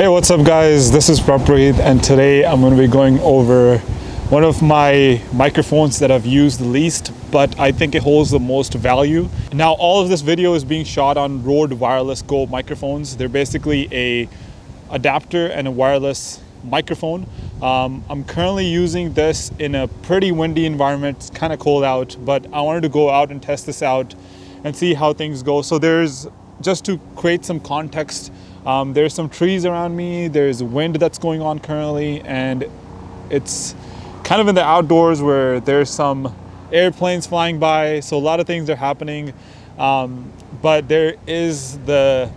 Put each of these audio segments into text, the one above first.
Hey, what's up guys? This is Prabpreet, and today I'm going to be going over one of my microphones that I've used the least, but I think it holds the most value. Now, all of this video is being shot on RØDE Wireless Go microphones. They're basically a adapter and a wireless microphone. I'm currently using this in a pretty windy environment. It's kind of cold out, but I wanted to go out and test this out and see how things go. So there's, just to create some context, there's some trees around me, there's wind that's going on currently, and it's kind of in the outdoors where there's some airplanes flying by, so a lot of things are happening. But there is the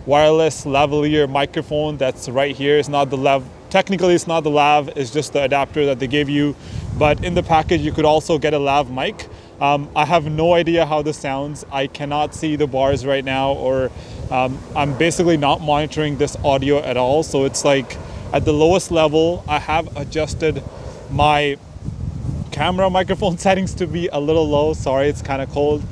wireless lavalier microphone that's right here. It's not the lav, technically it's not the lav, it's just the adapter that they gave you. But in the package you could also get a lav mic. I have no idea how this sounds. I cannot see the bars right now, or I'm basically not monitoring this audio at all. So it's like at the lowest level. I have adjusted my camera microphone settings to be a little low. Sorry, it's kind of cold.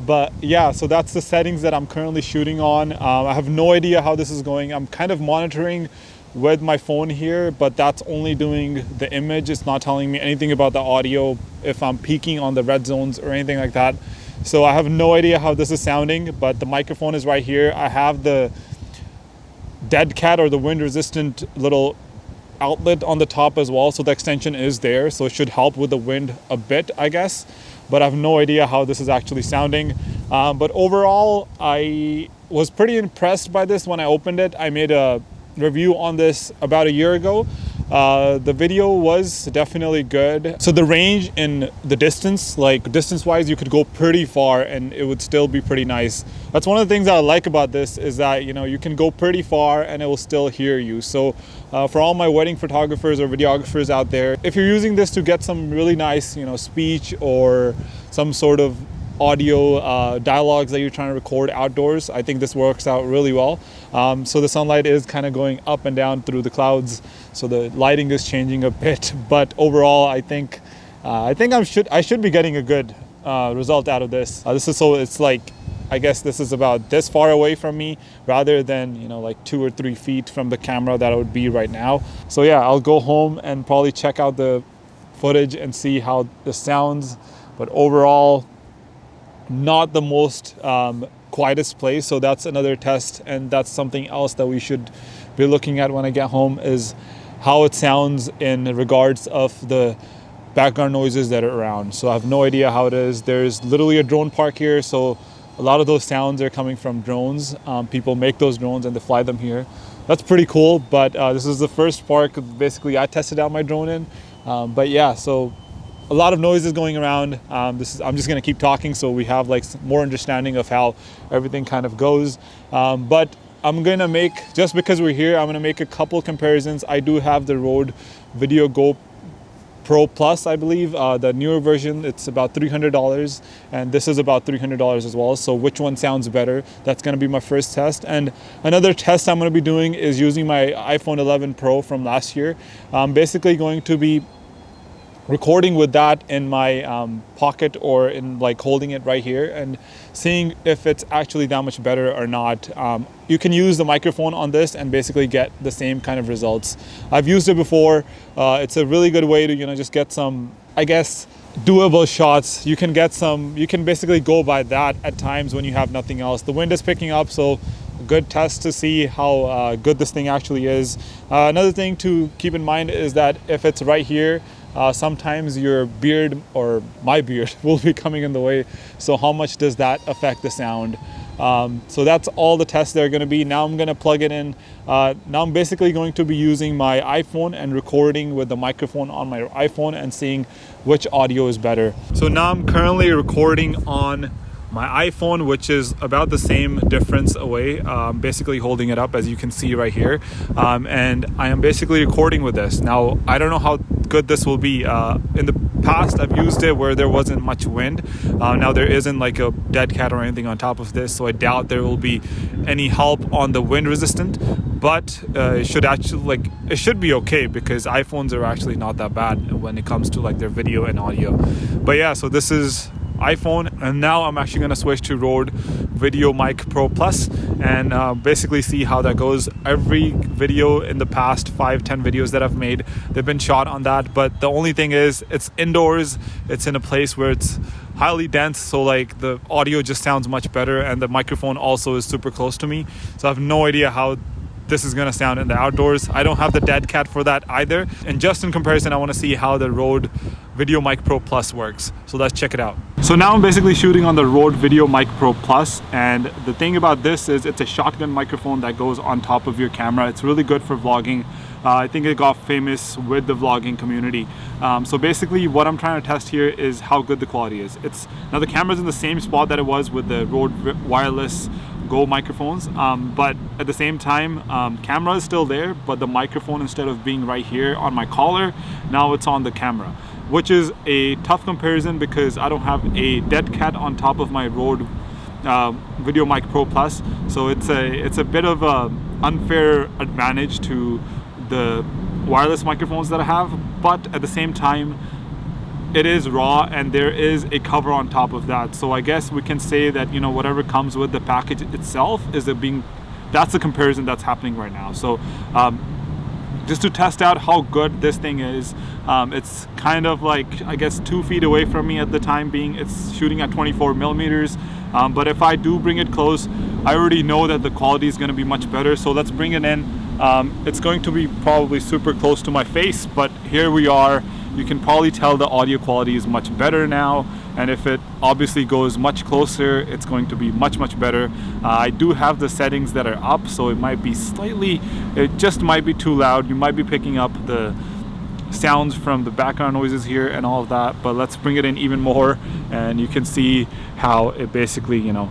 But yeah, so that's the settings that I'm currently shooting on. I have no idea how this is going. I'm kind of monitoring with my phone here, but that's only doing the image. It's not telling me anything about the audio, if I'm peaking on the red zones or anything like that. So I have no idea how this is sounding, but the microphone is right here. I have the dead cat, or the wind resistant little outlet on the top as well. So the extension is there, so it should help with the wind a bit, I guess. But I have no idea how this is actually sounding. But overall, I was pretty impressed by this when I opened it. I made a review on this about a year ago. The video was definitely good. So the range in the distance, like distance wise, you could go pretty far and it would still be pretty nice. That's one of the things that I like about this, is that, you know, you can go pretty far and it will still hear you. So for all my wedding photographers or videographers out there, if you're using this to get some really nice, you know, speech or some sort of audio dialogues that you're trying to record outdoors, I think this works out really well. So the sunlight is kind of going up and down through the clouds, so the lighting is changing a bit, but overall I think I should be getting a good result out of this. It's like, I guess this is about this far away from me, rather than, you know, like 2 or 3 feet from the camera that I would be right now. So yeah, I'll go home and probably check out the footage and see how this sounds. But overall, not the most quietest place. So that's another test, and that's something else that we should be looking at when I get home, is how it sounds in regards of the background noises that are around. So I have no idea how it is. There's literally a drone park here, so a lot of those sounds are coming from drones. People make those drones and they fly them here. That's pretty cool. But this is the first park basically I tested out my drone in. But yeah, so a lot of noises going around. I'm just gonna keep talking so we have like more understanding of how everything kind of goes. But I'm gonna make, just because we're here, I'm gonna make a couple comparisons. I do have the RØDE Video Go Pro Plus, I believe, the newer version. It's about $300, and this is about $300 as well. So which one sounds better? That's gonna be my first test. And another test I'm gonna be doing is using my iPhone 11 Pro from last year. I'm basically going to be recording with that in my pocket, or in like holding it right here, and seeing if it's actually that much better or not. You can use the microphone on this and basically get the same kind of results. I've used it before. It's a really good way to, you know, just get some, I guess, doable shots. You can basically go by that at times when you have nothing else. The wind is picking up, so a good test to see how good this thing actually is. Another thing to keep in mind is that if it's right here, sometimes your beard, or my beard, will be coming in the way. So how much does that affect the sound? So that's all the tests that are going to be. Now I'm going to plug it in. Now I'm basically going to be using my iPhone and recording with the microphone on my iPhone and seeing which audio is better. So now I'm currently recording on my iPhone, which is about the same difference away. Basically holding it up, as you can see right here, and I am basically recording with this. Now I don't know how good this will be. In the past I've used it where there wasn't much wind. Now there isn't like a dead cat or anything on top of this, so I doubt there will be any help on the wind resistant, but it should be okay, because iPhones are actually not that bad when it comes to like their video and audio. But yeah, so this is iPhone, and now I'm actually going to switch to RØDE VideoMic Pro Plus and basically see how that goes. Every video in the past 5-10 videos that I've made, they've been shot on that, but the only thing is it's indoors, it's in a place where it's highly dense, so like the audio just sounds much better, and the microphone also is super close to me, so I have no idea how this is going to sound in the outdoors. I don't have the dead cat for that either, and just in comparison I want to see how the RØDE VideoMic Pro Plus works, so let's check it out. So now I'm basically shooting on the RØDE VideoMic Pro Plus, and the thing about this is it's a shotgun microphone that goes on top of your camera. It's really good for vlogging. I think it got famous with the vlogging community. So basically what I'm trying to test here is how good the quality is. Now the camera's in the same spot that it was with the RØDE Wireless Go microphones, but at the same time camera is still there, but the microphone, instead of being right here on my collar, now it's on the camera, which is a tough comparison because I don't have a dead cat on top of my RØDE VideoMic Pro Plus, so it's a bit of a unfair advantage to the wireless microphones that I have, but at the same time it is raw and there is a cover on top of that. So I guess we can say that, you know, whatever comes with the package itself that's the comparison that's happening right now. So just to test out how good this thing is, it's kind of like, I guess, 2 feet away from me at the time being. It's shooting at 24 millimeters, but if I do bring it close, I already know that the quality is going to be much better. So let's bring it in. It's going to be probably super close to my face, but here we are. You can probably tell the audio quality is much better now, and if it obviously goes much closer, it's going to be much better. I do have the settings that are up, so it just might be too loud. You might be picking up the sounds from the background noises here and all of that, but let's bring it in even more and you can see how it basically, you know,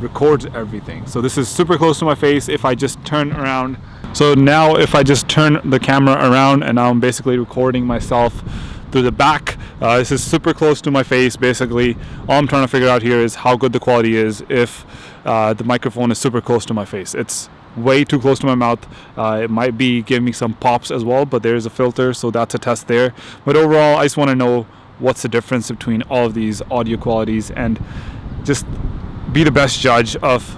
records everything. So this is super close to my face. If I just turn around, so now if I just turn the camera around, and now I'm basically recording myself through the back, this is super close to my face. Basically all I'm trying to figure out here is how good the quality is if the microphone is super close to my face. It's way too close to my mouth. It might be giving me some pops as well, but there's a filter, so that's a test there. But overall I just want to know what's the difference between all of these audio qualities and just be the best judge of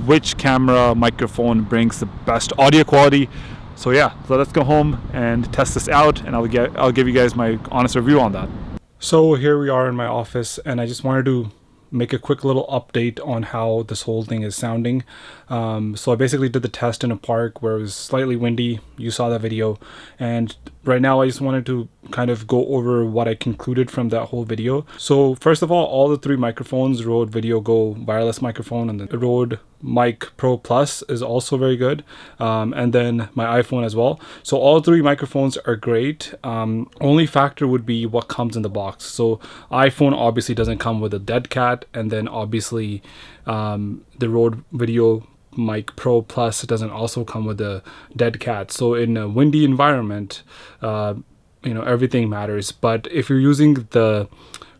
which camera microphone brings the best audio quality. So yeah, so let's go home and test this out, and I'll give you guys my honest review on that. So here we are in my office, and I just wanted to make a quick little update on how this whole thing is sounding. So I basically did the test in a park where it was slightly windy. You saw that video, and right now I just wanted to kind of go over what I concluded from that whole video. So first of all the 3 microphones, RØDE Video Go wireless microphone, and the RØDE Mic Pro Plus is also very good, and then my iPhone as well. So all 3 microphones are great. Only factor would be what comes in the box. So iPhone obviously doesn't come with a dead cat, and then obviously the RØDE Video Mic Pro Plus doesn't also come with a dead cat. So in a windy environment, you know, everything matters. But if you're using the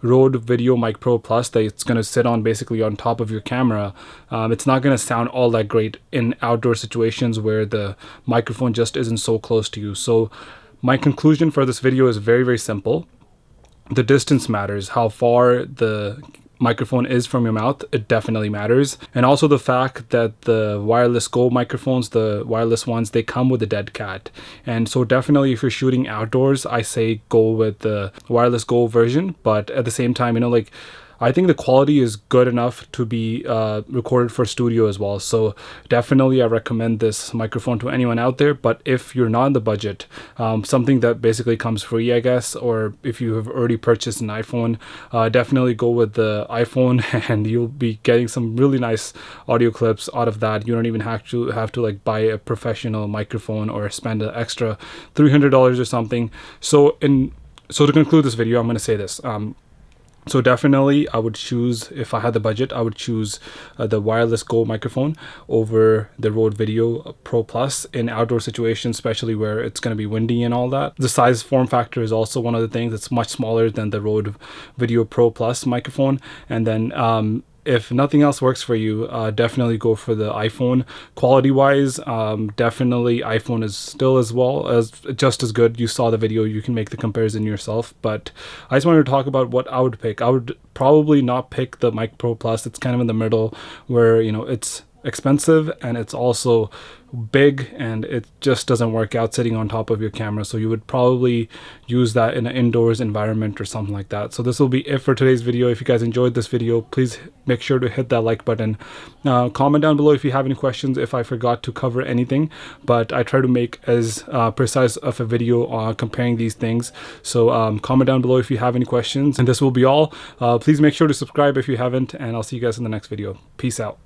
RØDE VideoMic Pro Plus that it's going to sit on basically on top of your camera, it's not going to sound all that great in outdoor situations where the microphone just isn't so close to you. So my conclusion for this video is very simple. The distance matters. How far the microphone is from your mouth, it definitely matters. And also the fact that the wireless Go microphones, the wireless ones, they come with a dead cat. And so definitely if you're shooting outdoors, I say go with the wireless Go version. But at the same time, you know, like, I think the quality is good enough to be recorded for studio as well. So definitely I recommend this microphone to anyone out there. But if you're not in the budget, something that basically comes free, I guess, or if you have already purchased an iPhone, definitely go with the iPhone and you'll be getting some really nice audio clips out of that. You don't even have to like buy a professional microphone or spend an extra $300 or something. So to conclude this video, I'm going to say this. So definitely I would choose, if I had the budget, I would choose the wireless Go microphone over the RØDE Video Pro Plus in outdoor situations, especially where it's going to be windy and all that. The size form factor is also one of the things. It's much smaller than the RØDE Video Pro Plus microphone. And then if nothing else works for you, definitely go for the iPhone. Quality wise, definitely iPhone is still as well as just as good. You saw the video, you can make the comparison yourself, but I just wanted to talk about what I would pick. I would probably not pick the Mic Pro Plus. It's kind of in the middle where, you know, it's expensive and it's also big and it just doesn't work out sitting on top of your camera. So you would probably use that in an indoors environment or something like that. So this will be it for today's video. If you guys enjoyed this video, please make sure to hit that like button. Comment down below if you have any questions, if I forgot to cover anything, but I try to make as precise of a video comparing these things. So comment down below if you have any questions, and this will be all. Please make sure to subscribe if you haven't, and I'll see you guys in the next video. Peace out.